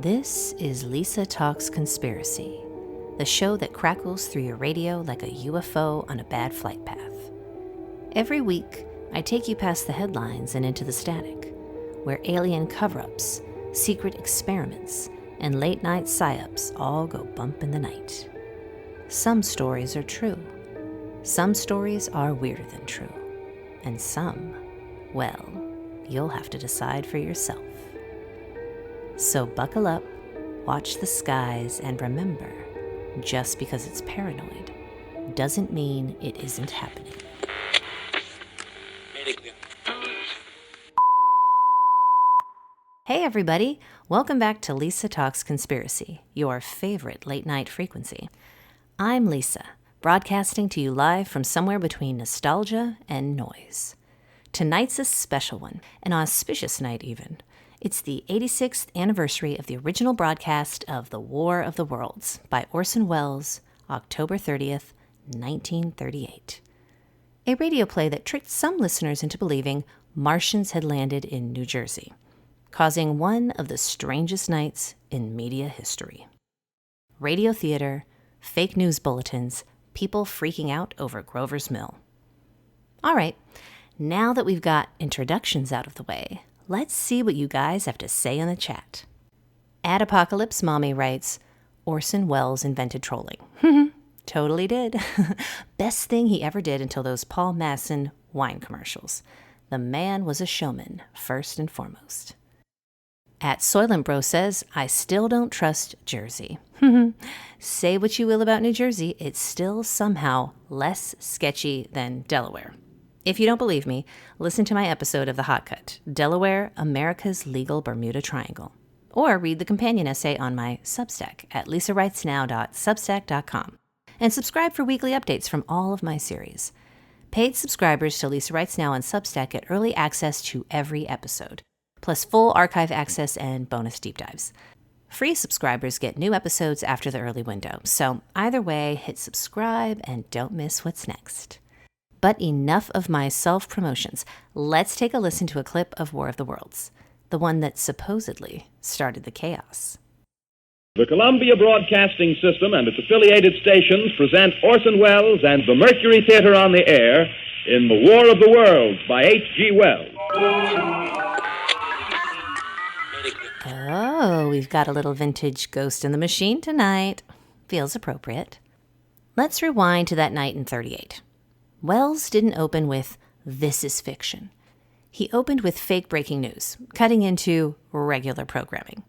This is Lisa Talks Conspiracy, the show that crackles through your radio like a UFO on a bad flight path. Every week, I take you past the headlines and into the static, where alien cover-ups, secret experiments, and late-night psyops all go bump in the night. Some stories are true. Some stories are weirder than true. And some, well, you'll have to decide for yourself. So buckle up, watch the skies, and remember, just because it's paranoid doesn't mean it isn't happening. Hey everybody, welcome back to Lisa Talks Conspiracy, your favorite late night frequency. I'm Lisa, broadcasting to you live from somewhere between nostalgia and noise. Tonight's a special one, an auspicious night even. It's the 86th anniversary of the original broadcast of The War of the Worlds by Orson Welles, October 30th, 1938. A radio play that tricked some listeners into believing Martians had landed in New Jersey, causing one of the strangest nights in media history. Radio theater, fake news bulletins, people freaking out over Grover's Mill. All right, now that we've got introductions out of the way, let's see what you guys have to say in the chat. At Apocalypse Mommy writes, Orson Welles invented trolling. Totally did. Best thing he ever did until those Paul Masson wine commercials. The man was a showman, first and foremost. At Soylent Bro says, I still don't trust Jersey. Say what you will about New Jersey, it's still somehow less sketchy than Delaware. If you don't believe me, listen to my episode of The Hot Cut, Delaware, America's Legal Bermuda Triangle. Or read the companion essay on my Substack at lisawritesnow.substack.com. And subscribe for weekly updates from all of my series. Paid subscribers to Lisa Writes Now on Substack get early access to every episode, plus full archive access and bonus deep dives. Free subscribers get new episodes after the early window. So either way, hit subscribe and don't miss what's next. But enough of my self-promotions. Let's take a listen to a clip of War of the Worlds, the one that supposedly started the chaos. The Columbia Broadcasting System and its affiliated stations present Orson Welles and the Mercury Theater on the Air in The War of the Worlds by H.G. Wells. Oh, we've got a little vintage Ghost in the Machine tonight. Feels appropriate. Let's rewind to that night in 1938. Wells didn't open with, "This is fiction." He opened with fake breaking news, cutting into regular programming.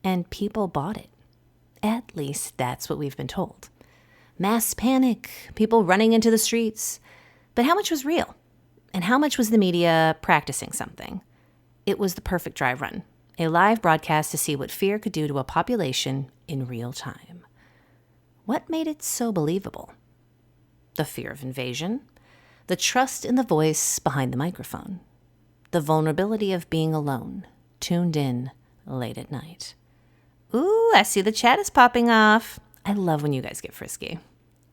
And people bought it. At least that's what we've been told. Mass panic, people running into the streets. But how much was real? And how much was the media practicing something? It was the perfect dry run, a live broadcast to see what fear could do to a population in real time. What made it so believable? The fear of invasion, the trust in the voice behind the microphone, the vulnerability of being alone, tuned in late at night. Ooh, I see the chat is popping off. I love when you guys get frisky.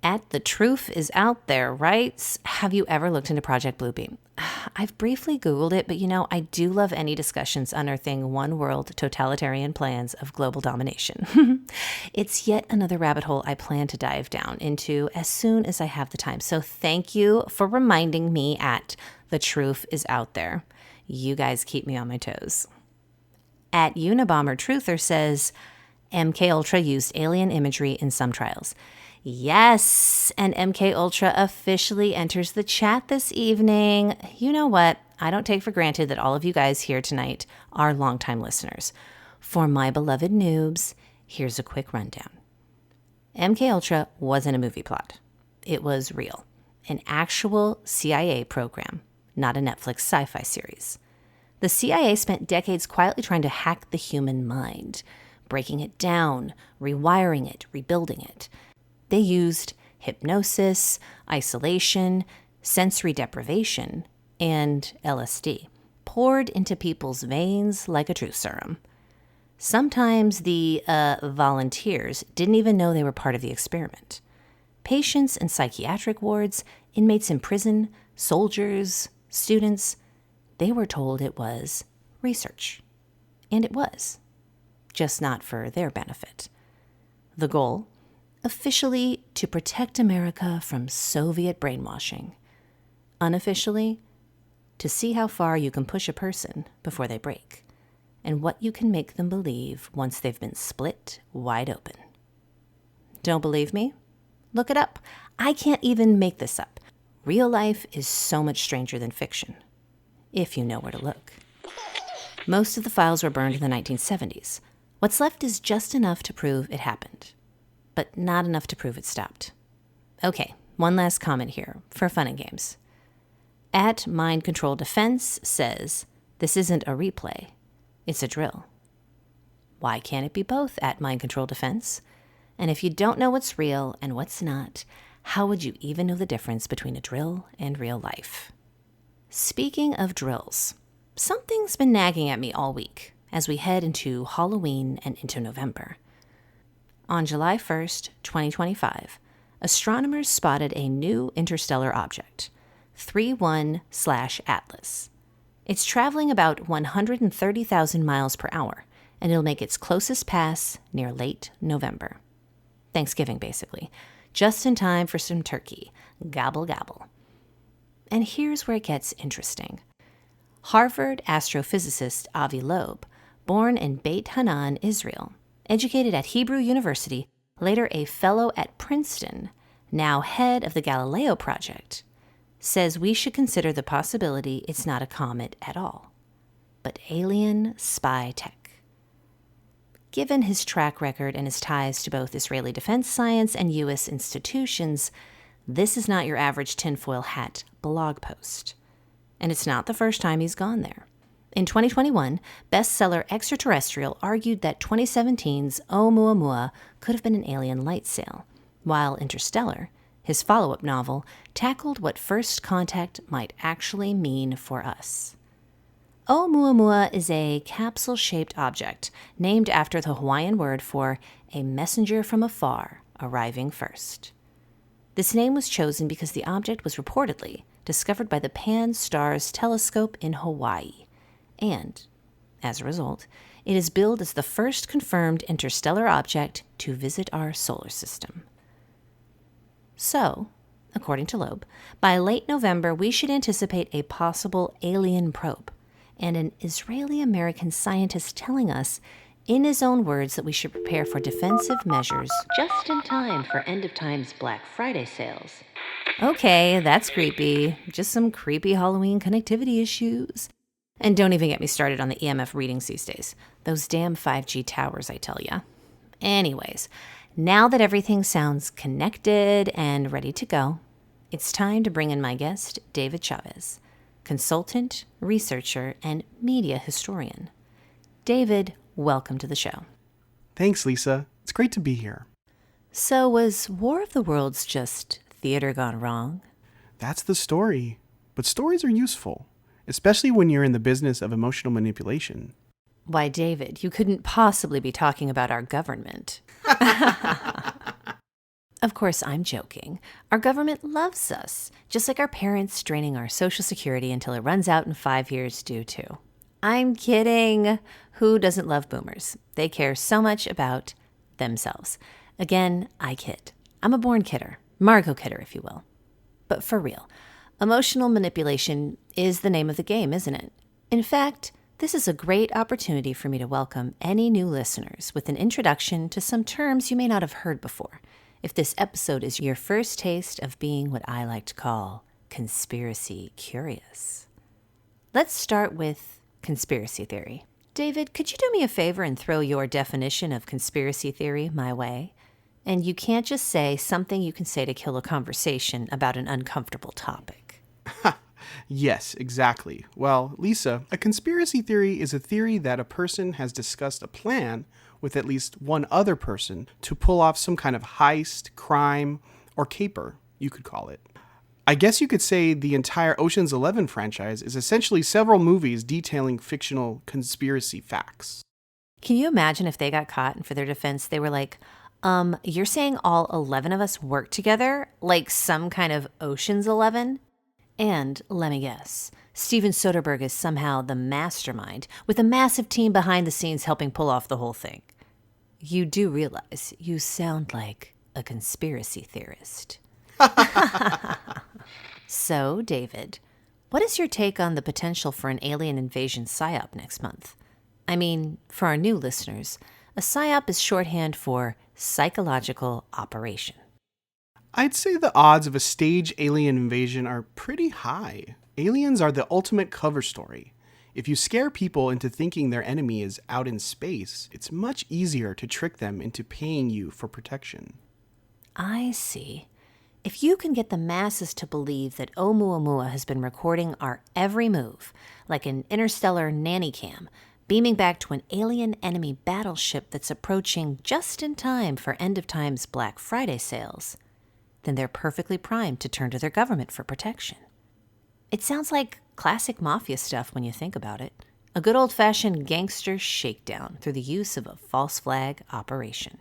At The Truth Is Out There writes, have you ever looked into Project Bluebeam? I've briefly Googled it, but I do love any discussions unearthing one world totalitarian plans of global domination. It's yet another rabbit hole I plan to dive down into as soon as I have the time. So thank you for reminding me at The Truth Is Out There. You guys keep me on my toes. At Unabomber Truther says, MK Ultra used alien imagery in some trials. Yes, and MK Ultra officially enters the chat this evening. You know what? I don't take for granted that all of you guys here tonight are longtime listeners. For my beloved noobs, here's a quick rundown. MK Ultra wasn't a movie plot. It was real. An actual CIA program, not a Netflix sci-fi series. The CIA spent decades quietly trying to hack the human mind, breaking it down, rewiring it, rebuilding it. They used hypnosis, isolation, sensory deprivation, and LSD, poured into people's veins like a truth serum. Sometimes the volunteers didn't even know they were part of the experiment. Patients in psychiatric wards, inmates in prison, soldiers, students, they were told it was research. And it was. just not for their benefit. The goal? Officially, to protect America from Soviet brainwashing. Unofficially, to see how far you can push a person before they break, and what you can make them believe once they've been split wide open. Don't believe me? Look it up. I can't even make this up. Real life is so much stranger than fiction, if you know where to look. Most of the files were burned in the 1970s. What's left is just enough to prove it happened, but not enough to prove it stopped. Okay, one last comment here, for fun and games. At Mind Control Defense says, this isn't a replay, it's a drill. Why can't it be both at Mind Control Defense? And if you don't know what's real and what's not, how would you even know the difference between a drill and real life? Speaking of drills, something's been nagging at me all week as we head into Halloween and into November. On July 1st, 2025, astronomers spotted a new interstellar object, 31/Atlas. It's traveling about 130,000 miles per hour, and it'll make its closest pass near late November. Thanksgiving, basically. Just in time for some turkey. Gobble, gobble. And here's where it gets interesting. Harvard astrophysicist Avi Loeb, born in Beit Hanan, Israel, educated at Hebrew University, later a fellow at Princeton, now head of the Galileo Project, says we should consider the possibility it's not a comet at all, but alien spy tech. Given his track record and his ties to both Israeli defense science and U.S. institutions, this is not your average tinfoil hat blog post. And it's not the first time he's gone there. In 2021, bestseller Extraterrestrial argued that 2017's Oumuamua could have been an alien light sail, while Interstellar, his follow-up novel, tackled what first contact might actually mean for us. Oumuamua is a capsule-shaped object named after the Hawaiian word for a messenger from afar arriving first. This name was chosen because the object was reportedly discovered by the Pan-STARRS telescope in Hawaii, and, as a result, it is billed as the first confirmed interstellar object to visit our solar system. So, according to Loeb, by late November we should anticipate a possible alien probe, and an Israeli-American scientist telling us, in his own words, that we should prepare for defensive measures just in time for end-of-times Black Friday sales. Okay, that's creepy. Just some creepy Halloween connectivity issues. And don't even get me started on the EMF readings these days. Those damn 5G towers, I tell ya. Anyways, now that everything sounds connected and ready to go, it's time to bring in my guest, David Chavez, consultant, researcher, and media historian. David, welcome to the show. Thanks, Lisa. It's great to be here. So was War of the Worlds just theater gone wrong? That's the story. But stories are useful, especially when you're in the business of emotional manipulation. Why, David, you couldn't possibly be talking about our government. Of course, I'm joking. Our government loves us, just like our parents draining our Social Security until it runs out in 5 years do too. I'm kidding. Who doesn't love boomers? They care so much about themselves. Again, I kid. I'm a born kidder. Margot Kidder, if you will. But for real, emotional manipulation is the name of the game, isn't it? In fact, this is a great opportunity for me to welcome any new listeners with an introduction to some terms you may not have heard before, if this episode is your first taste of being what I like to call conspiracy curious. Let's start with conspiracy theory. David, could you do me a favor and throw your definition of conspiracy theory my way? And you can't just say something you can say to kill a conversation about an uncomfortable topic. Yes, exactly. Well, Lisa, a conspiracy theory is a theory that a person has discussed a plan with at least one other person to pull off some kind of heist, crime, or caper, you could call it. I guess you could say the entire Ocean's 11 franchise is essentially several movies detailing fictional conspiracy facts. Can you imagine if they got caught and for their defense they were like, you're saying all 11 of us work together? Like some kind of Ocean's 11? And, let me guess, Steven Soderbergh is somehow the mastermind with a massive team behind the scenes helping pull off the whole thing. You do realize you sound like a conspiracy theorist. So, David, what is your take on the potential for an alien invasion Psyop next month? I mean, for our new listeners, a Psyop is shorthand for psychological operation. I'd say the odds of a stage alien invasion are pretty high. Aliens are the ultimate cover story. If you scare people into thinking their enemy is out in space, it's much easier to trick them into paying you for protection. I see. If you can get the masses to believe that Oumuamua has been recording our every move, like an interstellar nanny cam, beaming back to an alien enemy battleship that's approaching just in time for End of Time's Black Friday sales, then they're perfectly primed to turn to their government for protection. It sounds like classic mafia stuff when you think about it. A good old-fashioned gangster shakedown through the use of a false flag operation.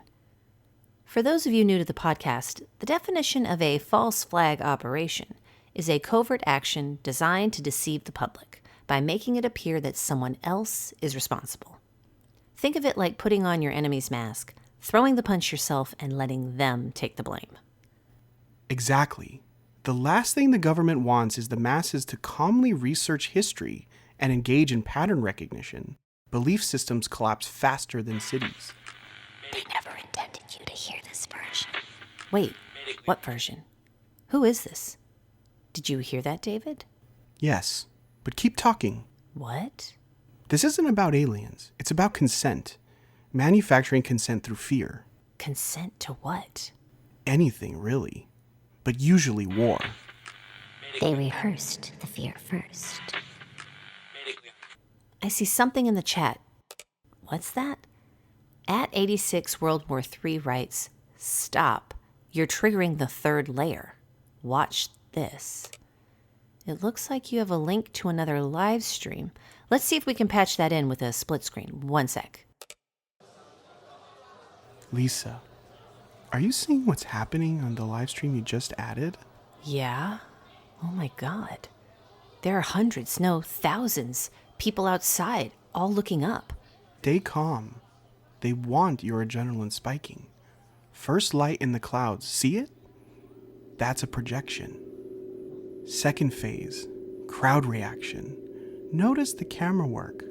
For those of you new to the podcast, the definition of a false flag operation is a covert action designed to deceive the public by making it appear that someone else is responsible. Think of it like putting on your enemy's mask, throwing the punch yourself, and letting them take the blame. Exactly. The last thing the government wants is the masses to calmly research history and engage in pattern recognition. Belief systems collapse faster than cities. They never intended you to hear this version. Wait, what version? Who is this? Did you hear that, David? Yes, but keep talking. What? This isn't about aliens. It's about consent. Manufacturing consent through fear. Consent to what? Anything, really. But usually war. They rehearsed the fear first. I see something in the chat. What's that? At 86 World War III writes, "Stop. You're triggering the third layer. Watch this." It looks like you have a link to another live stream. Let's see if we can patch that in with a split screen. One sec. Lisa, are you seeing what's happening on the live stream you just added? Yeah? Oh my God. There are hundreds, no, thousands, people outside, all looking up. Stay calm. They want your adrenaline spiking. First light in the clouds, see it? That's a projection. Second phase, crowd reaction. Notice the camera work.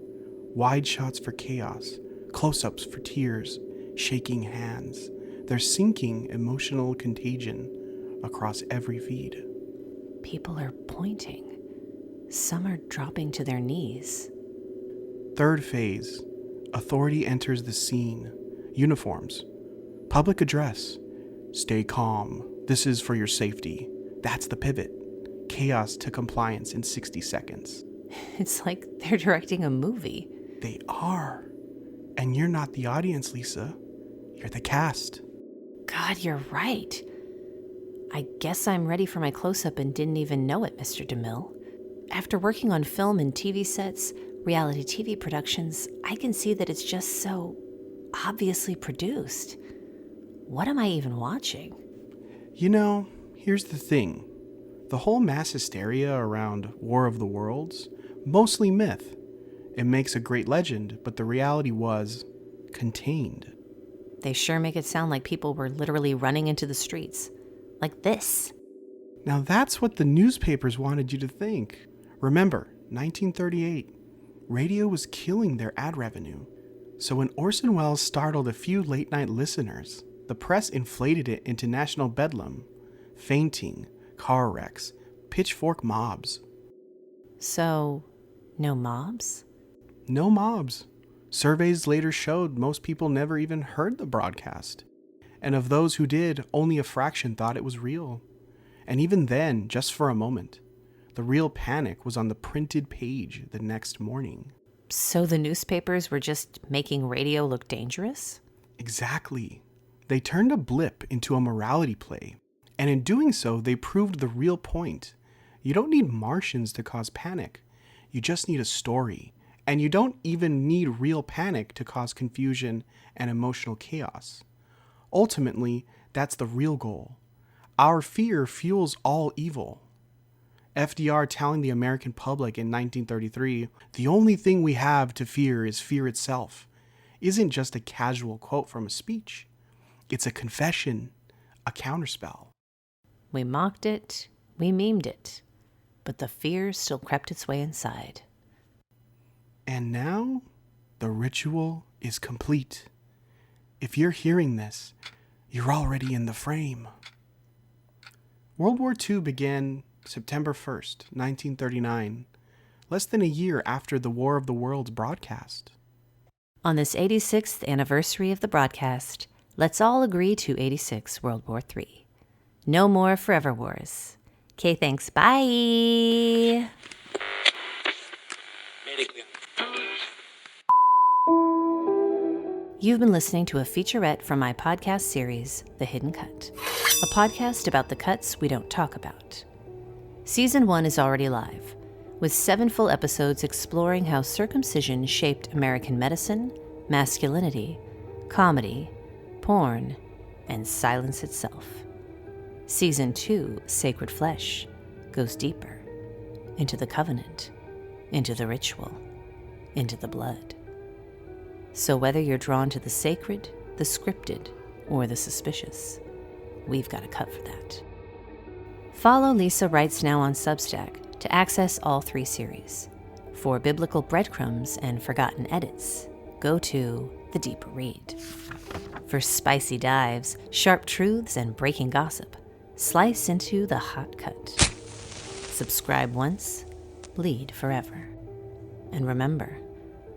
Wide shots for chaos, close-ups for tears, shaking hands. They're syncing emotional contagion across every feed. People are pointing. Some are dropping to their knees. Third phase, authority enters the scene. Uniforms. Public address. Stay calm. This is for your safety. That's the pivot. Chaos to compliance in 60 seconds. It's like they're directing a movie. They are. And you're not the audience, Lisa. You're the cast. God, you're right. I guess I'm ready for my close-up and didn't even know it, Mr. DeMille. After working on film and TV sets, reality TV productions, I can see that it's just so obviously produced. What am I even watching? You know, here's the thing. The whole mass hysteria around War of the Worlds, mostly myth. It makes a great legend, but the reality was contained. They sure make it sound like people were literally running into the streets. Like this. Now that's what the newspapers wanted you to think. Remember, 1938. Radio was killing their ad revenue. So when Orson Welles startled a few late-night listeners, the press inflated it into national bedlam. Fainting, car wrecks, pitchfork mobs. So, no mobs? No mobs. Surveys later showed most people never even heard the broadcast. And of those who did, only a fraction thought it was real. And even then, just for a moment. The real panic was on the printed page the next morning. So the newspapers were just making radio look dangerous? Exactly. They turned a blip into a morality play. And in doing so, they proved the real point. You don't need Martians to cause panic. You just need a story. And you don't even need real panic to cause confusion and emotional chaos. Ultimately, that's the real goal. Our fear fuels all evil. FDR telling the American public in 1933, the only thing we have to fear is fear itself. isn't just a casual quote from a speech. It's a confession, a counterspell. We mocked it, we memed it, but the fear still crept its way inside. And now, the ritual is complete. If you're hearing this, you're already in the frame. World War II began September 1st, 1939, less than a year after the War of the Worlds broadcast. On this 86th anniversary of the broadcast, let's all agree to 86 World War III. No more forever wars. Okay, thanks. Bye. You've been listening to a featurette from my podcast series, The Hidden Cut, a podcast about the cuts we don't talk about. Season 1 is already live, with 7 full episodes exploring how circumcision shaped American medicine, masculinity, comedy, porn, and silence itself. Season 2, Sacred Flesh, goes deeper into the covenant, into the ritual, into the blood. So whether you're drawn to the sacred, the scripted, or the suspicious, we've got a cut for that. Follow Lisa Writes Now on Substack to access all 3 series. For biblical breadcrumbs and forgotten edits, go to The Deeper Read. For spicy dives, sharp truths, and breaking gossip, slice into The Hot Cut. Subscribe once, bleed forever. And remember,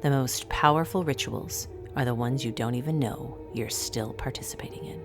the most powerful rituals are the ones you don't even know you're still participating in.